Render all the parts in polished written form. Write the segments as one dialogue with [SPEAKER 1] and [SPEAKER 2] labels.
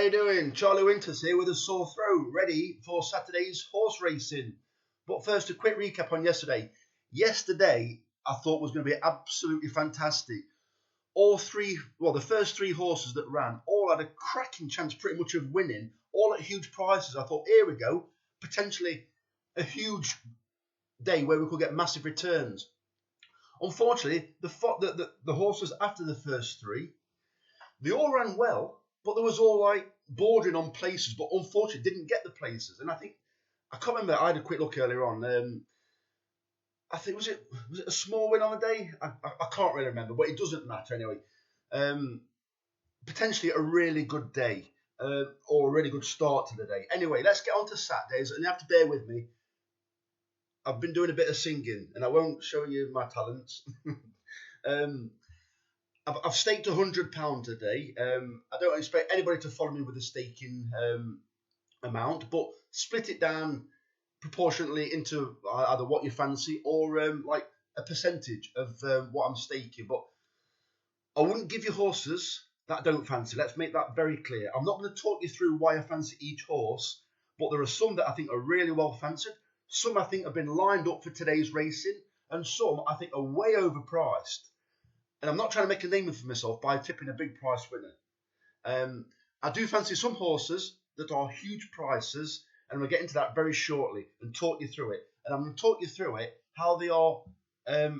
[SPEAKER 1] you doing? Charlie Winters here with a sore throat, ready for Saturday's horse racing. But first, a quick recap on yesterday. Yesterday, I thought was going to be absolutely fantastic. The first three horses that ran, all had a cracking chance pretty much of winning, all at huge prices. I thought, here we go, potentially a huge day where we could get massive returns. Unfortunately, the horses after the first three, they all ran well, but there was all like bordering on places, but unfortunately didn't get the places. And I can't remember. I had a quick look earlier on. I think was it a small win on the day? I can't really remember, but it doesn't matter anyway. Potentially a really good day or a really good start to the day. Anyway, let's get on to Saturdays, and you have to bear with me. I've been doing a bit of singing, and I won't show you my talents. I've staked £100 today. I don't expect anybody to follow me with a staking amount, but split it down proportionately into either what you fancy or like a percentage of what I'm staking. But I wouldn't give you horses that I don't fancy. Let's make that very clear. I'm not going to talk you through why I fancy each horse, but there are some that I think are really well fancied. Some I think have been lined up for today's racing, and some I think are way overpriced. And I'm not trying to make a name for myself by tipping a big price winner. I do fancy some horses that are huge prices, and we'll get into that very shortly and talk you through it. And I'm going to talk you through it, how they are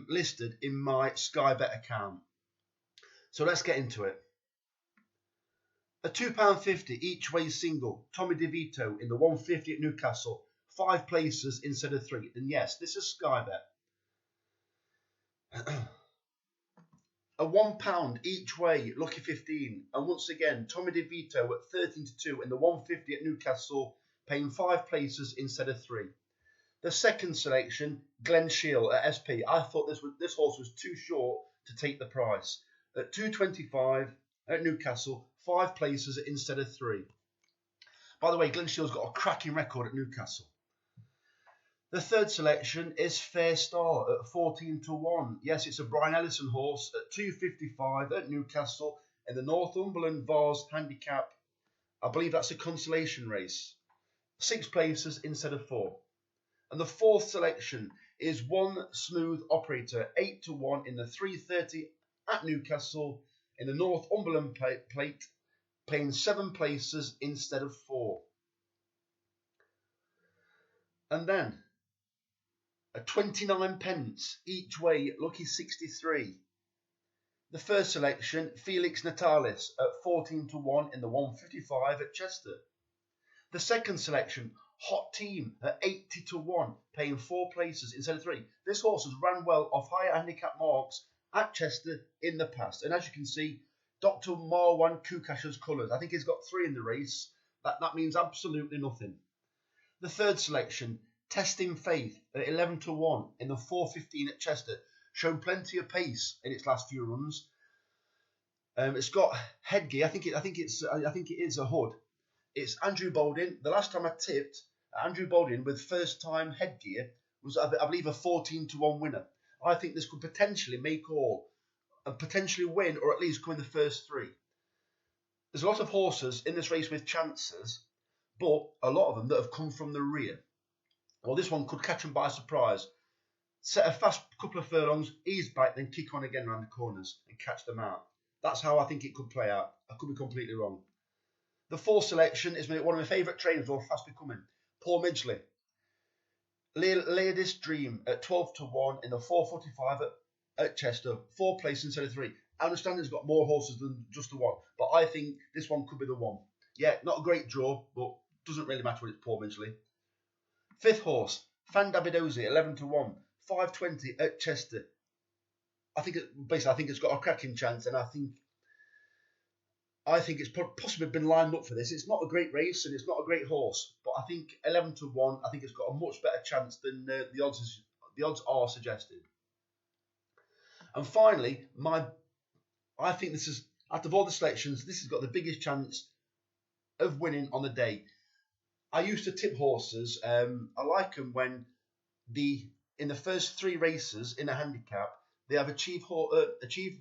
[SPEAKER 1] listed in my Sky Bet account. So let's get into it. A £2.50 each way single, Tommy DeVito in the 150 at Newcastle, 5 places instead of 3. And yes, this is Sky Bet. A £1 each way, lucky 15, and once again, Tommy DeVito at 13-2 in the 150 at Newcastle, paying 5 places instead of 3. The second selection, Glen Shiel at SP. I thought this horse was too short to take the price. At 2.25 at Newcastle, 5 places instead of 3. By the way, Glen Shiel's got a cracking record at Newcastle. The third selection is Fair Star at 14-1. Yes, it's a Brian Ellison horse at 2.55 at Newcastle in the Northumberland Vars Handicap. I believe that's a consolation race. 6 places instead of 4. And the fourth selection is One Smooth Operator, 8-1 in the 3.30 at Newcastle in the Northumberland Plate, paying 7 places instead of 4. And then a 29 pence each way, lucky 63. The first selection, Felix Natalis at 14-1 in the 155 at Chester. The second selection, Hot Team at 80-1, paying 4 places instead of 3. This horse has ran well off higher handicap marks at Chester in the past. And as you can see, Dr. Marwan Kukash's colours. I think he's got 3 in the race. That means absolutely nothing. The third selection, Testing Faith at 11-1 in the 4.15 at Chester, shown plenty of pace in its last few runs. It's got headgear. I think it is a hood. It's Andrew Baldwin. The last time I tipped, Andrew Baldwin with first time headgear was, I believe, a 14-1 winner. I think this could potentially make all and potentially win, or at least come in the first 3. There's a lot of horses in this race with chances, but a lot of them that have come from the rear. Well, this one could catch them by surprise. Set a fast couple of furlongs, ease back, then kick on again around the corners and catch them out. That's how I think it could play out. I could be completely wrong. The fourth selection is one of my favourite trainers, or fast becoming, Paul Midgley. Lady's Dream at 12-1 in the 4.45 at Chester, 4 places instead of 3. I understand it's got more horses than just the one, but I think this one could be the one. Yeah, not a great draw, but doesn't really matter when it's Paul Midgley. Fifth horse, Fan Davidosi, 11-1, 5.20 at Chester. I think it's got a cracking chance, and I think it's possibly been lined up for this. It's not a great race and it's not a great horse, but I think 11-1. I think it's got a much better chance than the odds are suggested. And finally, I think this is, out of all the selections, this has got the biggest chance of winning on the day. I used to tip horses. I like them when in the first 3 races in a handicap, they have achieved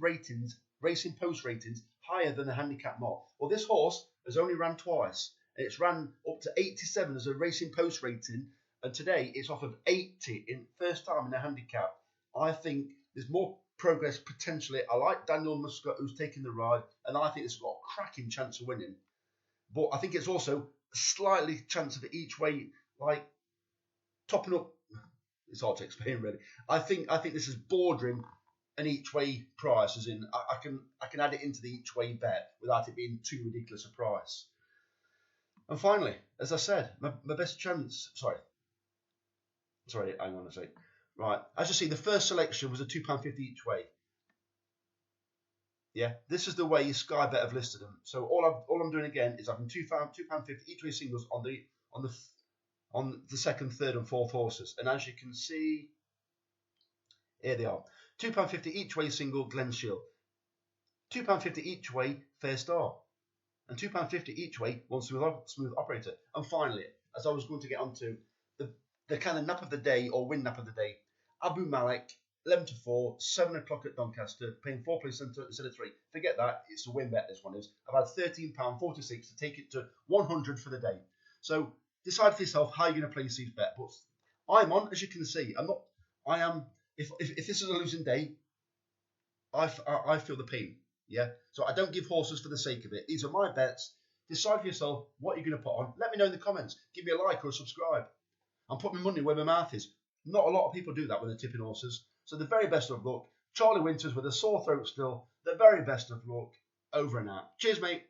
[SPEAKER 1] ratings, racing post ratings higher than the handicap mark. Well, this horse has only ran twice, and it's ran up to 87 as a Racing Post rating, and today it's off of 80 in first time in the handicap. I think there's more progress potentially. I like Daniel Muscat, who's taking the ride, and I think it's got a cracking chance of winning. But I think it's also a slightly chance of each way, like topping up. It's hard to explain, really. I think this is bordering an each way price, as in I can add it into the each way bet without it being too ridiculous a price. And finally, as I said, my best chance. Sorry, hang on a sec. Right, as you see, the first selection was a £2.50 each way. Yeah, this is the way Sky Bet have listed them. So all I'm doing again is having £2.50 each way singles on the second, third, and fourth horses. And as you can see, here they are: £2.50 each way single Glen Shield, £2.50 each way Fair Star, and £2.50 each way One Smooth Operator. And finally, as I was going to get onto the kind of nap of the day or win nap of the day, Abu Malik, 11 to 4, 7 o'clock at Doncaster, paying 4 plays instead of 3. Forget that, it's a win bet, this one is. I've had £13.46 to take it to 100 for the day. So decide for yourself how you're going to place these bet. But I'm on, as you can see. If this is a losing day, I feel the pain. Yeah. So I don't give horses for the sake of it. These are my bets. Decide for yourself what you're going to put on. Let me know in the comments. Give me a like or a subscribe. I'm putting my money where my mouth is. Not a lot of people do that when they're tipping horses. So the very best of luck. Charlie Winters with a sore throat still. The very best of luck. Over and out. Cheers, mate.